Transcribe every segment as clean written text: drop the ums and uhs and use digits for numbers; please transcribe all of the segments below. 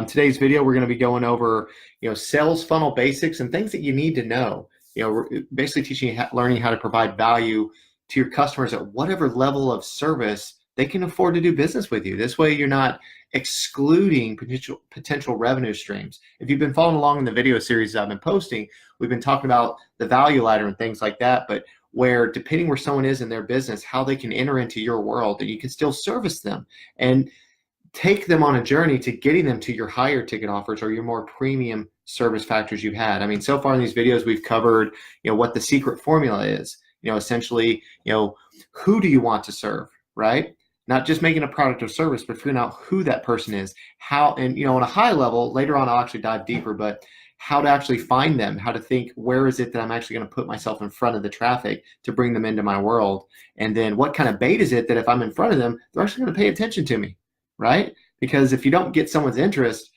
Today's video, we're going to be going over, sales funnel basics and things that you need to know. We're basically teaching you, learning how to provide value to your customers at whatever level of service they can afford to do business with you. This way, you're not excluding potential revenue streams. If you've been following along in the video series I've been posting, we've been talking about the value ladder and things like that, but where depending where someone is in their business, how they can enter into your world, and you can still service them and take them on a journey to getting them to your higher ticket offers or your more premium service factors you've had. I mean, so far in these videos, we've covered, what the secret formula is, essentially, who do you want to serve, right? Not just making a product or service, but figuring out who that person is, how, and, on a high level, later on, I'll actually dive deeper, but how to actually find them, how to think, where is it that I'm actually going to put myself in front of the traffic to bring them into my world? And then what kind of bait is it that if I'm in front of them, they're actually going to pay attention to me, right? Because if you don't get someone's interest,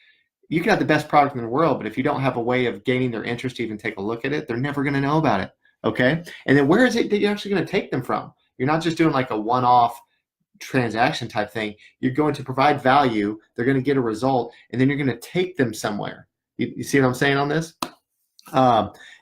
you can have the best product in the world, but if you don't have a way of gaining their interest to even take a look at it, they're never going to know about it, okay? And then where is it that you're actually going to take them from? You're not just doing like a one-off transaction type thing. You're going to provide value, they're going to get a result, and then you're going to take them somewhere. You see what I'm saying on this?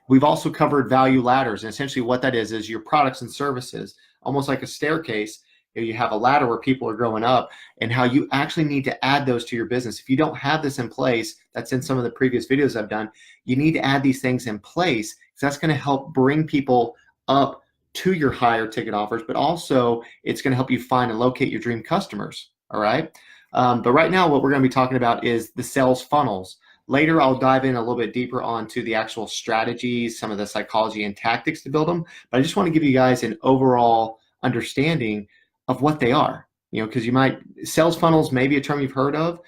We've also covered value ladders, and essentially what that is your products and services, almost like a staircase. You have a ladder where people are growing up, and how you actually need to add those to your business. If you don't have this in place, that's in some of the previous videos I've done, you need to add these things in place, because that's going to help bring people up to your higher ticket offers, but also it's going to help you find and locate your dream customers, all right? But right now, what we're going to be talking about is the sales funnels. Later, I'll dive in a little bit deeper onto the actual strategies, some of the psychology and tactics to build them, but I just want to give you guys an overall understanding of what they are, because sales funnels may be a term you've heard of.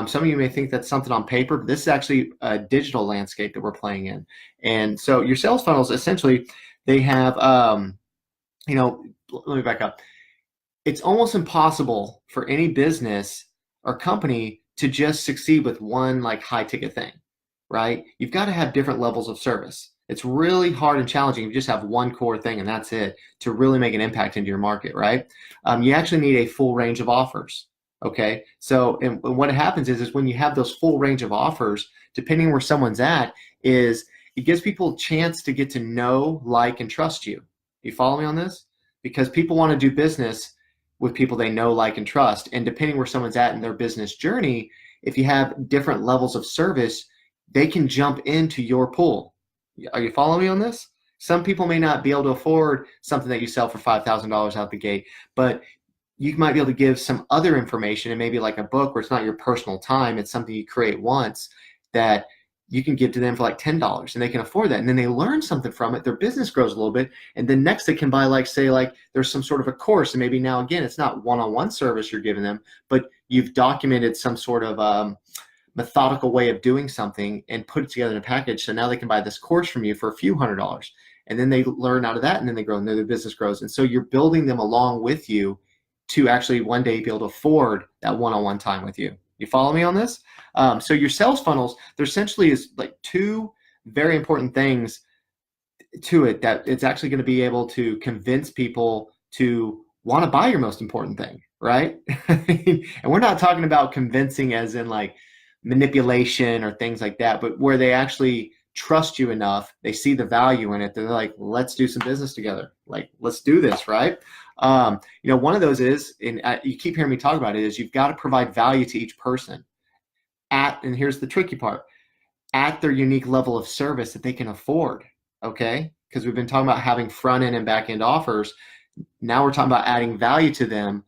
Some of you may think that's something on paper, but this is actually a digital landscape that we're playing in. And so your sales funnels, essentially, they have, let me back up. It's almost impossible for any business or company to just succeed with one like high ticket thing, right? You've got to have different levels of service. It's really hard and challenging if you just have one core thing and that's it to really make an impact into your market, right? You actually need a full range of offers, okay? So and what happens is when you have those full range of offers, depending where someone's at, is it gives people a chance to get to know, like, and trust you. You follow me on this? Because people want to do business with people they know, like, and trust. And depending where someone's at in their business journey, if you have different levels of service, they can jump into your pool. Are you following me on this? Some people may not be able to afford something that you sell for $5,000 out the gate, but you might be able to give some other information, and maybe like a book where it's not your personal time, it's something you create once that you can give to them for like $10 and they can afford that. And then they learn something from it. Their business grows a little bit. And then next they can buy there's some sort of a course. And maybe now, again, it's not one-on-one service you're giving them, but you've documented some sort of methodical way of doing something and put it together in a package. So now they can buy this course from you for a few $100s. And then they learn out of that, and then they grow, and then their business grows. And so you're building them along with you to actually one day be able to afford that one-on-one time with you. You follow me on this? So your sales funnels, there essentially is like two very important things to it that it's actually going to be able to convince people to want to buy your most important thing, right? And we're not talking about convincing as in like manipulation or things like that, but where they actually trust you enough, they see the value in it, they're like, let's do some business together. Like, let's do this, right? One of those is, and you keep hearing me talk about it, is you've got to provide value to each person and here's the tricky part, at their unique level of service that they can afford, okay? Because we've been talking about having front end and back end offers. Now we're talking about adding value to them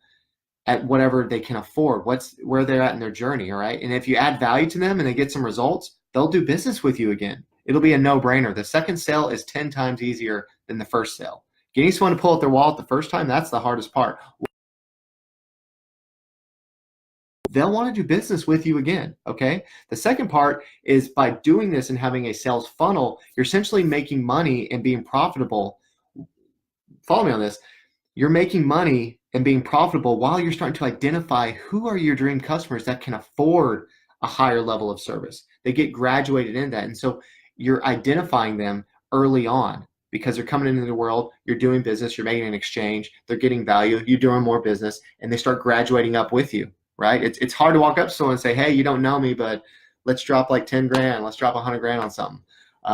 at whatever they can afford, where they're at in their journey, all right? And if you add value to them and they get some results, they'll do business with you again. It'll be a no-brainer. The second sale is 10 times easier than the first sale. Getting someone to pull out their wallet the first time, that's the hardest part. They'll want to do business with you again, okay? The second part is by doing this and having a sales funnel, you're essentially making money and being profitable. Follow me on this. You're making money and being profitable while you're starting to identify who are your dream customers that can afford a higher level of service. They get graduated in that. And so you're identifying them early on because they're coming into the world, you're doing business, you're making an exchange, they're getting value, you're doing more business, and they start graduating up with you. right? It's hard to walk up to someone and say, hey, you don't know me, but let's drop like 10 grand, let's drop 100 grand on something.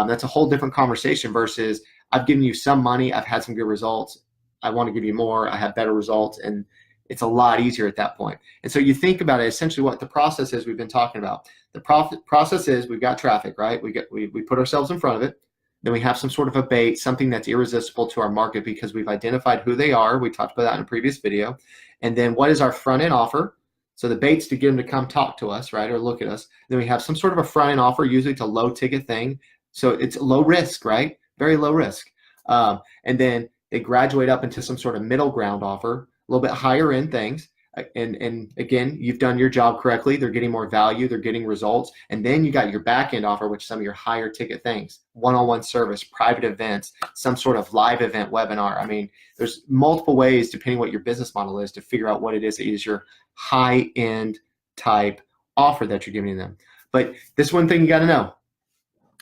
That's a whole different conversation versus I've given you some money, I've had some good results, I want to give you more, I have better results, and it's a lot easier at that point. And so you think about it, essentially what the process is we've been talking about. The process is we've got traffic, right? We put ourselves in front of it. Then we have some sort of a bait, something that's irresistible to our market because we've identified who they are. We talked about that in a previous video. And then what is our front end offer? So the bait's to get them to come talk to us, right, or look at us. Then we have some sort of a front end offer, usually it's a low ticket thing. So it's low risk, right? Very low risk. And then they graduate up into some sort of middle ground offer, a little bit higher end things. And again, you've done your job correctly. They're getting more value. They're getting results. And then you got your back end offer, which is some of your higher ticket things, one-on-one service, private events, some sort of live event webinar. I mean, there's multiple ways, depending what your business model is, to figure out what it is that is your high end type offer that you're giving them. But this one thing you got to know,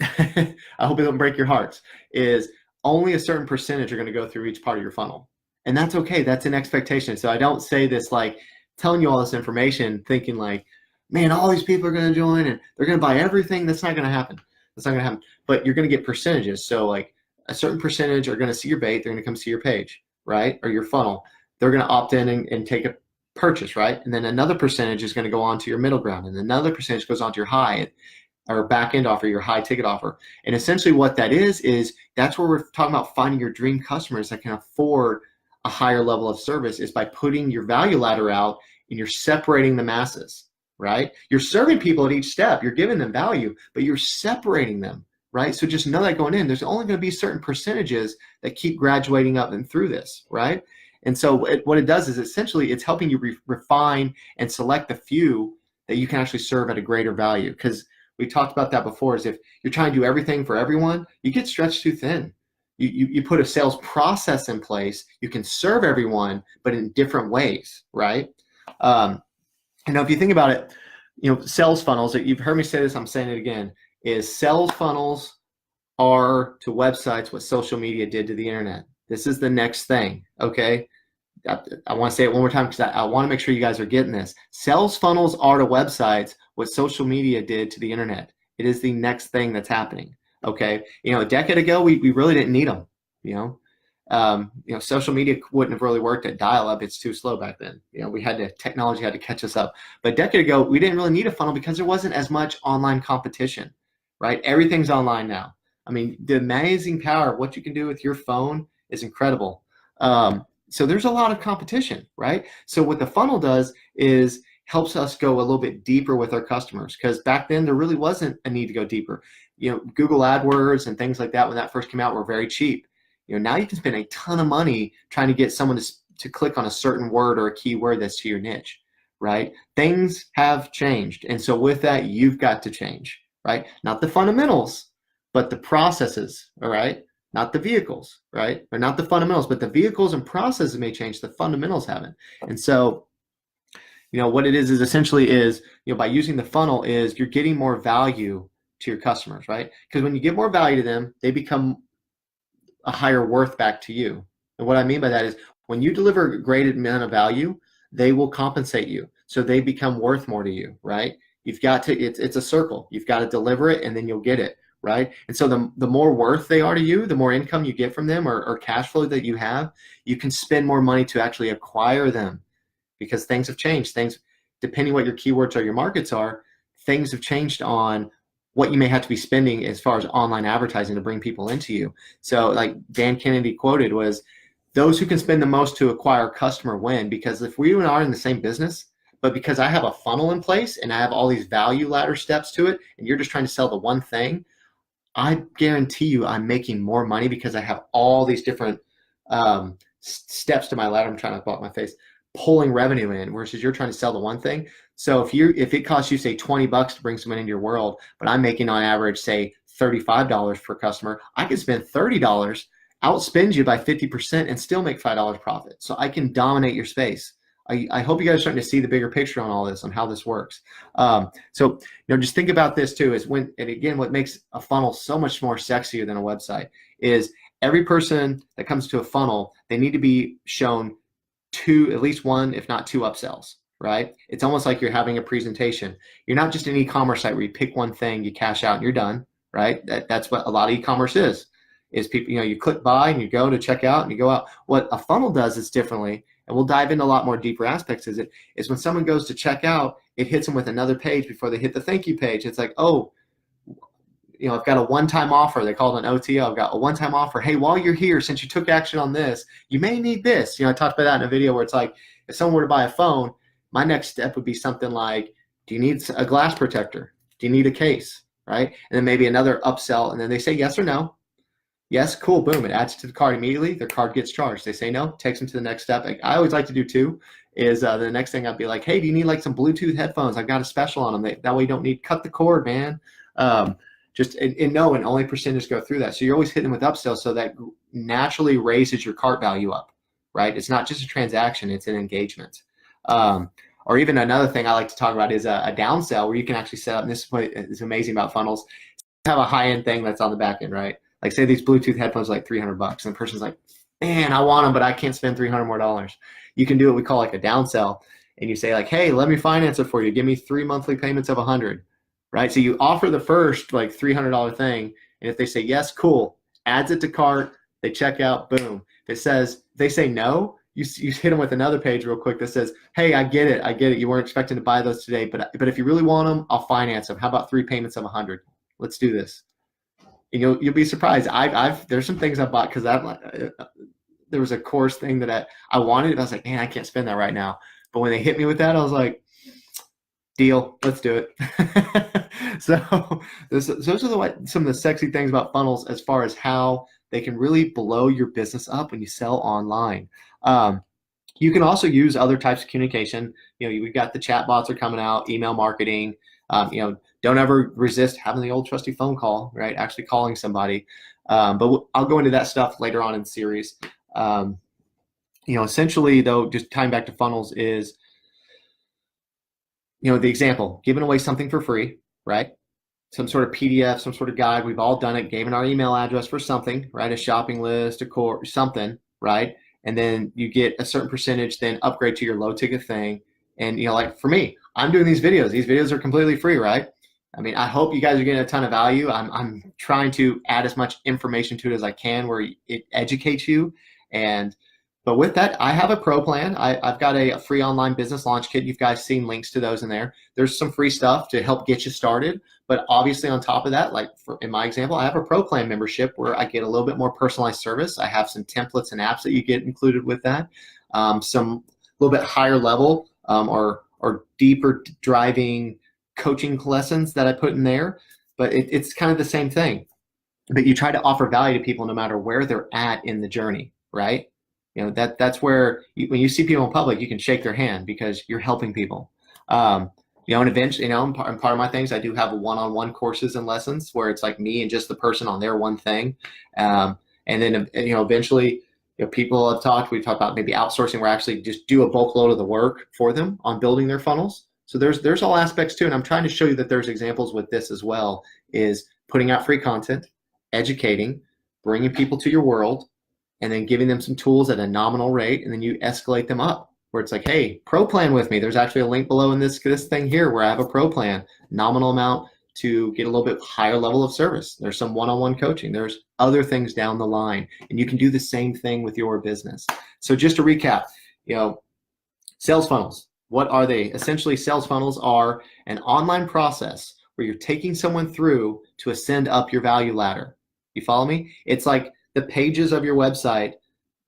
I hope it don't break your hearts, is only a certain percentage are going to go through each part of your funnel. And that's okay. That's an expectation. So I don't say this like telling you all this information thinking like, man, all these people are going to join and they're going to buy everything. That's not going to happen. That's not going to happen. But you're going to get percentages. So like a certain percentage are going to see your bait. They're going to come see your page, right? Or your funnel. They're going to opt in and take a purchase, right? And then another percentage is going to go on to your middle ground. And another percentage goes on to your high or back end offer, your high ticket offer. And essentially what that is that's where we're talking about finding your dream customers that can afford a higher level of service, is by putting your value ladder out and you're separating the masses, right? You're serving people at each step. You're giving them value, but you're separating them, right? So just know that going in, there's only going to be certain percentages that keep graduating up and through this, right? And so what it does is essentially it's helping you refine and select the few that you can actually serve at a greater value. Because we talked about that before, is if you're trying to do everything for everyone, you get stretched too thin. You put a sales process in place, you can serve everyone, but in different ways, right? If you think about it, sales funnels, you've heard me say this, I'm saying it again, is sales funnels are to websites what social media did to the internet. This is the next thing, okay? I want to say it one more time because I want to make sure you guys are getting this. Sales funnels are to websites what social media did to the internet. It is the next thing that's happening. Okay, a decade ago we really didn't need them. Social media wouldn't have really worked at dial-up. It's too slow back then. Technology had to catch us up. But a decade ago we didn't really need a funnel because there wasn't as much online competition, right? Everything's online now. I mean, the amazing power of what you can do with your phone is incredible. So there's a lot of competition, right? So what the funnel does is helps us go a little bit deeper with our customers, because back then there really wasn't a need to go deeper. Google AdWords and things like that, when that first came out, were very cheap. Now you can spend a ton of money trying to get someone to click on a certain word or a keyword that's to your niche, right? Things have changed. And so with that, you've got to change, right? Not the fundamentals, but the processes, all right? Not the vehicles, right? Or not the fundamentals, but the vehicles and processes may change. The fundamentals haven't. And so what it is essentially is, by using the funnel is you're getting more value to your customers, right? Because when you give more value to them, they become a higher worth back to you. And what I mean by that is when you deliver a great amount of value, they will compensate you. So they become worth more to you, right? You've got to, it's a circle. You've got to deliver it and then you'll get it, right? And so the more worth they are to you, the more income you get from them or cash flow that you have, you can spend more money to actually acquire them. Because things have changed. Things, depending what your keywords or your markets are, things have changed on what you may have to be spending as far as online advertising to bring people into you. So like Dan Kennedy quoted was, those who can spend the most to acquire a customer win. Because if we are in the same business, but because I have a funnel in place and I have all these value ladder steps to it, and you're just trying to sell the one thing, I guarantee you I'm making more money because I have all these different steps to my ladder. I'm trying to block my face. Pulling revenue in versus you're trying to sell the one thing. So if it costs you say $20 to bring someone into your world, but I'm making on average say $35 per customer, I can spend $30, outspend you by 50% and still make $5 profit. So I can dominate your space. I hope you guys are starting to see the bigger picture on all this, on how this works. So just think about this too, is and again, what makes a funnel so much more sexier than a website is every person that comes to a funnel, they need to be shown at least one, if not two upsells, right? It's almost like you're having a presentation. You're not just an e-commerce site where you pick one thing, you cash out and you're done, right? That's what a lot of e-commerce is people, you click buy and you go to check out and you go out. What a funnel does is differently, and we'll dive into a lot more deeper aspects is when someone goes to check out, it hits them with another page before they hit the thank you page. It's like, oh, I've got a one-time offer. They call it an OTO. I've got a one-time offer. Hey, while you're here, since you took action on this, you may need this. I talked about that in a video where it's like, if someone were to buy a phone, my next step would be something like, do you need a glass protector? Do you need a case, right? And then maybe another upsell, and then they say yes or no. Yes, cool, boom, it adds to the cart immediately. Their card gets charged. They say no, takes them to the next step. I always like to do too, is the next thing I'd be like, hey, do you need like some Bluetooth headphones? I've got a special on them. That way you don't need, cut the cord, man. And only percentage go through that. So you're always hitting them with upsells, so that naturally raises your cart value up, right? It's not just a transaction, it's an engagement. Or even another thing I like to talk about is a downsell, where you can actually set up, and this is what is amazing about funnels, have a high-end thing that's on the back end, right? Like say these Bluetooth headphones are like $300, and the person's like, man, I want them, but I can't spend $300 more. You can do what we call like a downsell, and you say like, hey, let me finance it for you. Give me 3 monthly payments of $100, right? So you offer the first like $300 thing, and if they say yes, cool, adds it to cart, they check out, boom. If they say no, you hit them with another page real quick that says, hey, I get it. You weren't expecting to buy those today, but if you really want them, I'll finance them. How about 3 payments of $100? Let's do this. And you'll be surprised. There's some things I bought because there was a course thing that I wanted. I was like, man, I can't spend that right now. But when they hit me with that, I was like, deal, let's do it. So those are some of the sexy things about funnels as far as how they can really blow your business up when you sell online. You can also use other types of communication. We've got the chat bots are coming out, email marketing. Don't ever resist having the old trusty phone call, right? Actually calling somebody. But I'll go into that stuff later on in the series. Essentially though, just tying back to funnels is, the example, giving away something for free, right? Some sort of PDF, some sort of guide. We've all done it, giving our email address for something, right? A shopping list, a course, something, right? And then you get a certain percentage, then upgrade to your low ticket thing. And, like for me, I'm doing these videos. These videos are completely free, right? I mean, I hope you guys are getting a ton of value. I'm trying to add as much information to it as I can where it educates you. But with that, I have a pro plan. I've got a free online business launch kit. You guys seen links to those in there. There's some free stuff to help get you started. But obviously on top of that, like in my example, I have a pro plan membership where I get a little bit more personalized service. I have some templates and apps that you get included with that. Some little bit higher level or deeper driving coaching lessons that I put in there. But it's kind of the same thing. But you try to offer value to people no matter where they're at in the journey, right? That's where when you see people in public, you can shake their hand because you're helping people. And eventually, and part of my things, I do have one-on-one courses and lessons where it's like me and just the person on their one thing. And then, eventually, people have talked, we've talked about maybe outsourcing where I actually just do a bulk load of the work for them on building their funnels. So there's all aspects too. And I'm trying to show you that there's examples with this as well, is putting out free content, educating, bringing people to your world, and then giving them some tools at a nominal rate, and then you escalate them up where it's like, hey, pro plan with me. There's actually a link below in this thing here where I have a pro plan, nominal amount to get a little bit higher level of service. There's some one-on-one coaching. There's other things down the line, and you can do the same thing with your business. So just to recap, sales funnels, what are they? Essentially, sales funnels are an online process where you're taking someone through to ascend up your value ladder. You follow me? It's like the pages of your website,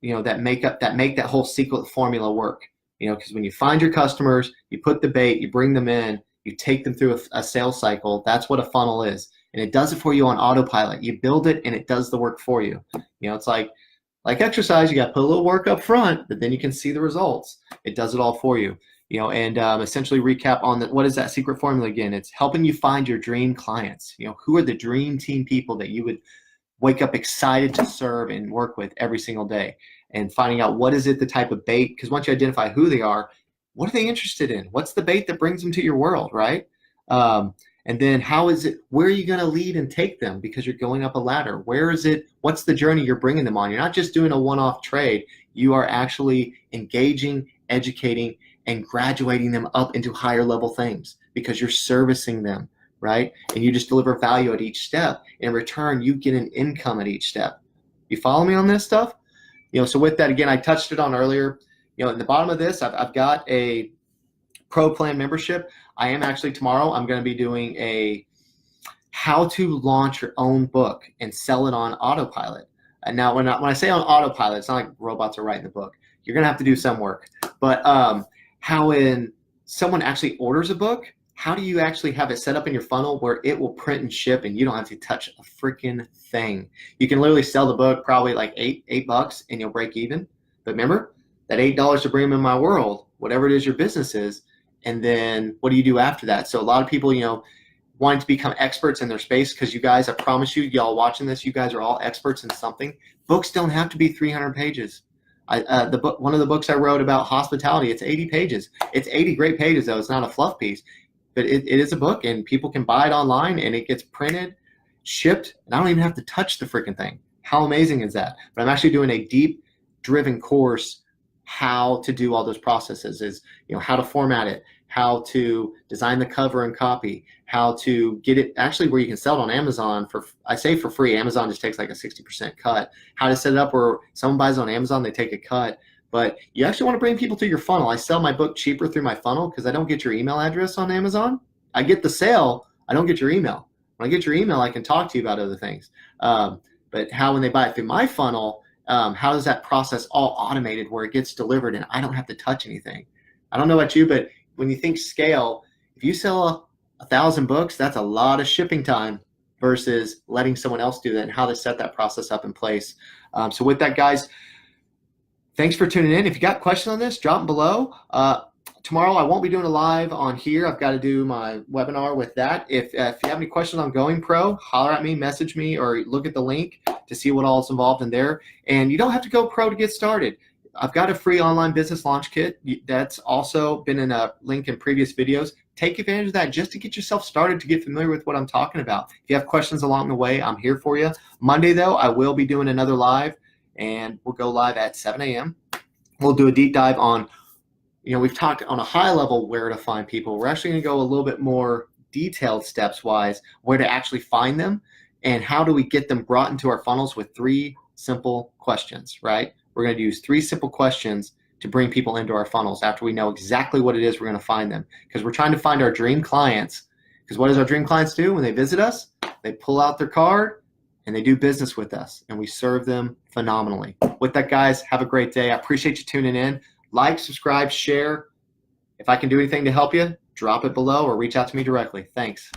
that make that whole secret formula work. Because when you find your customers, you put the bait, you bring them in, you take them through a sales cycle. That's what a funnel is, and it does it for you on autopilot. You build it, and it does the work for you. It's like exercise. You got to put a little work up front, but then you can see the results. It does it all for you. And essentially recap on what is that secret formula again? It's helping you find your dream clients. Who are the dream team people that you would wake up excited to serve and work with every single day, and finding out what is it, the type of bait, because once you identify who they are, what are they interested in? What's the bait that brings them to your world, right? And then where are you going to lead and take them, because you're going up a ladder? What's the journey you're bringing them on? You're not just doing a one-off trade. You are actually engaging, educating, and graduating them up into higher level things because you're servicing them, right? And you just deliver value at each step. In return, you get an income at each step. You follow me on this stuff? So with that, again, I touched it on earlier. In the bottom of this, I've got a pro plan membership. I am actually tomorrow, I'm going to be doing a how to launch your own book and sell it on autopilot. And now when I say on autopilot, it's not like robots are writing the book. You're going to have to do some work. But how when someone actually orders a book, how do you actually have it set up in your funnel where it will print and ship and you don't have to touch a freaking thing? You can literally sell the book probably like $8 and you'll break even. But remember, that $8 to bring them in my world, whatever it is your business is, and then what do you do after that? So a lot of people, wanting to become experts in their space, because you guys, I promise you, y'all watching this, you guys are all experts in something. Books don't have to be 300 pages. The book, one of the books I wrote about hospitality, it's 80 pages. It's 80 great pages, though. It's not a fluff piece, but it is a book, and people can buy it online, and it gets printed, shipped, and I don't even have to touch the freaking thing. How amazing is that? But I'm actually doing a deep driven course how to do all those processes, is how to format it, how to design the cover and copy, how to get it actually where you can sell it on Amazon for free. Amazon just takes like a 60% cut. How to set it up where someone buys it on Amazon, they take a cut. But you actually want to bring people through your funnel. I sell my book cheaper through my funnel because I don't get your email address on Amazon. I get the sale, I don't get your email. When I get your email, I can talk to you about other things. But when they buy it through my funnel, how does that process all automated where it gets delivered and I don't have to touch anything? I don't know about you, but when you think scale, if you sell 1,000 books, that's a lot of shipping time versus letting someone else do that, and how to set that process up in place. So with that, guys, thanks for tuning in. If you got questions on this, drop them below. Tomorrow I won't be doing a live on here. I've got to do my webinar with that. If you have any questions on Going Pro, holler at me, message me, or look at the link to see what all is involved in there. And you don't have to go pro to get started. I've got a free online business launch kit that's also been in a link in previous videos. Take advantage of that just to get yourself started, to get familiar with what I'm talking about. If you have questions along the way, I'm here for you. Monday, though, I will be doing another live, and we'll go live at 7 a.m. We'll do a deep dive on, we've talked on a high level where to find people. We're actually going to go a little bit more detailed steps-wise, where to actually find them, and how do we get them brought into our funnels with 3 simple questions, right? We're going to use 3 simple questions to bring people into our funnels after we know exactly what it is we're going to find them. Because we're trying to find our dream clients. Because what does our dream clients do when they visit us? They pull out their card and they do business with us, and we serve them phenomenally. With that, guys, have a great day. I appreciate you tuning in. Like, subscribe, share. If I can do anything to help you, drop it below or reach out to me directly. Thanks.